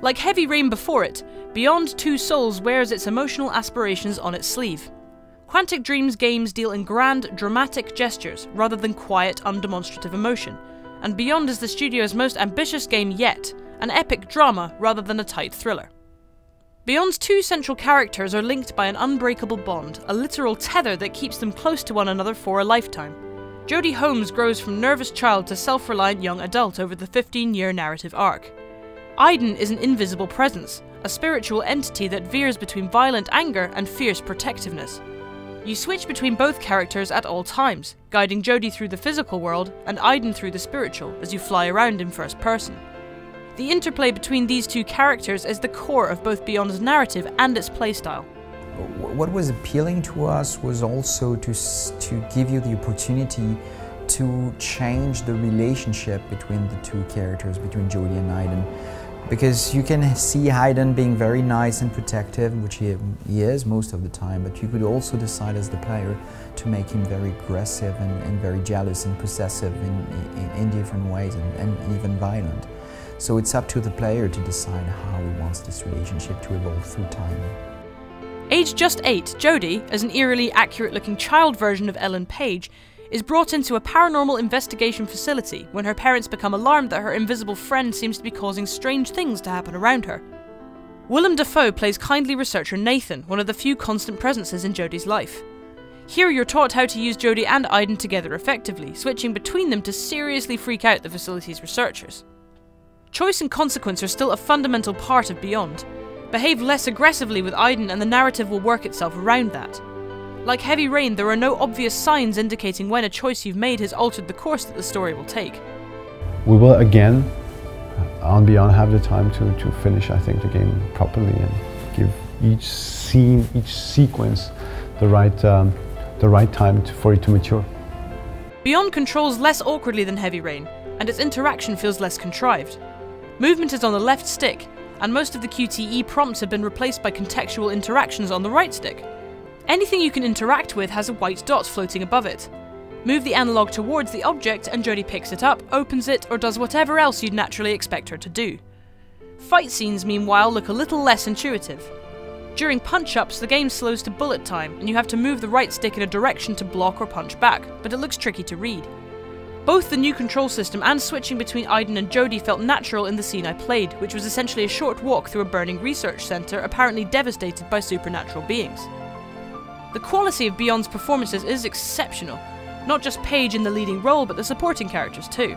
Like Heavy Rain before it, Beyond Two Souls wears its emotional aspirations on its sleeve. Quantic Dream's games deal in grand, dramatic gestures rather than quiet, undemonstrative emotion, and Beyond is the studio's most ambitious game yet, an epic drama rather than a tight thriller. Beyond's two central characters are linked by an unbreakable bond, a literal tether that keeps them close to one another for a lifetime. Jodie Holmes grows from nervous child to self-reliant young adult over the 15-year narrative arc. Aiden is an invisible presence, a spiritual entity that veers between violent anger and fierce protectiveness. You switch between both characters at all times, guiding Jodie through the physical world and Aiden through the spiritual as you fly around in first person. The interplay between these two characters is the core of both Beyond's narrative and its playstyle. What was appealing to us was also to give you the opportunity to change the relationship between the two characters, between Jodie and Aiden. Because you can see Aiden being very nice and protective, which he is most of the time, but you could also decide as the player to make him very aggressive and very jealous and possessive in different ways and even violent. So it's up to the player to decide how he wants this relationship to evolve through time. Aged just 8, Jodie, as an eerily accurate-looking child version of Ellen Page, is brought into a paranormal investigation facility when her parents become alarmed that her invisible friend seems to be causing strange things to happen around her. Willem Dafoe plays kindly researcher Nathan, one of the few constant presences in Jodie's life. Here you're taught how to use Jodie and Aiden together effectively, switching between them to seriously freak out the facility's researchers. Choice and consequence are still a fundamental part of Beyond. Behave less aggressively with Aiden and the narrative will work itself around that. Like Heavy Rain, there are no obvious signs indicating when a choice you've made has altered the course that the story will take. We will again, on Beyond, have the time to finish, I think, the game properly and give each scene, each sequence the right time for it to mature. Beyond controls less awkwardly than Heavy Rain, and its interaction feels less contrived. Movement is on the left stick, and most of the QTE prompts have been replaced by contextual interactions on the right stick. Anything you can interact with has a white dot floating above it. Move the analog towards the object and Jodie picks it up, opens it, or does whatever else you'd naturally expect her to do. Fight scenes, meanwhile, look a little less intuitive. During punch-ups, the game slows to bullet time, and you have to move the right stick in a direction to block or punch back, but it looks tricky to read. Both the new control system and switching between Aiden and Jodie felt natural in the scene I played, which was essentially a short walk through a burning research centre apparently devastated by supernatural beings. The quality of Beyond's performances is exceptional, not just Paige in the leading role but the supporting characters too.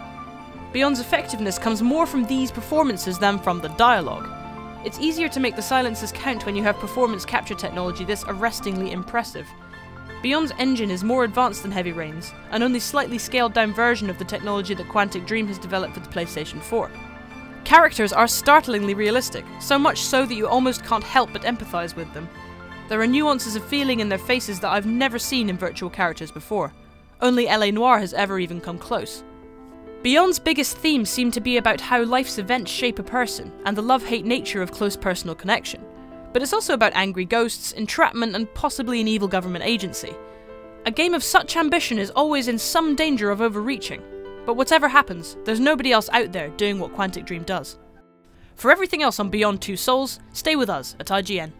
Beyond's effectiveness comes more from these performances than from the dialogue. It's easier to make the silences count when you have performance capture technology this arrestingly impressive. Beyond's engine is more advanced than Heavy Rain's, an only slightly scaled down version of the technology that Quantic Dream has developed for the PlayStation 4. Characters are startlingly realistic, so much so that you almost can't help but empathise with them. There are nuances of feeling in their faces that I've never seen in virtual characters before. Only LA Noire has ever even come close. Beyond's biggest themes seem to be about how life's events shape a person, and the love-hate nature of close personal connection. But it's also about angry ghosts, entrapment, and possibly an evil government agency. A game of such ambition is always in some danger of overreaching. But whatever happens, there's nobody else out there doing what Quantic Dream does. For everything else on Beyond Two Souls, stay with us at IGN.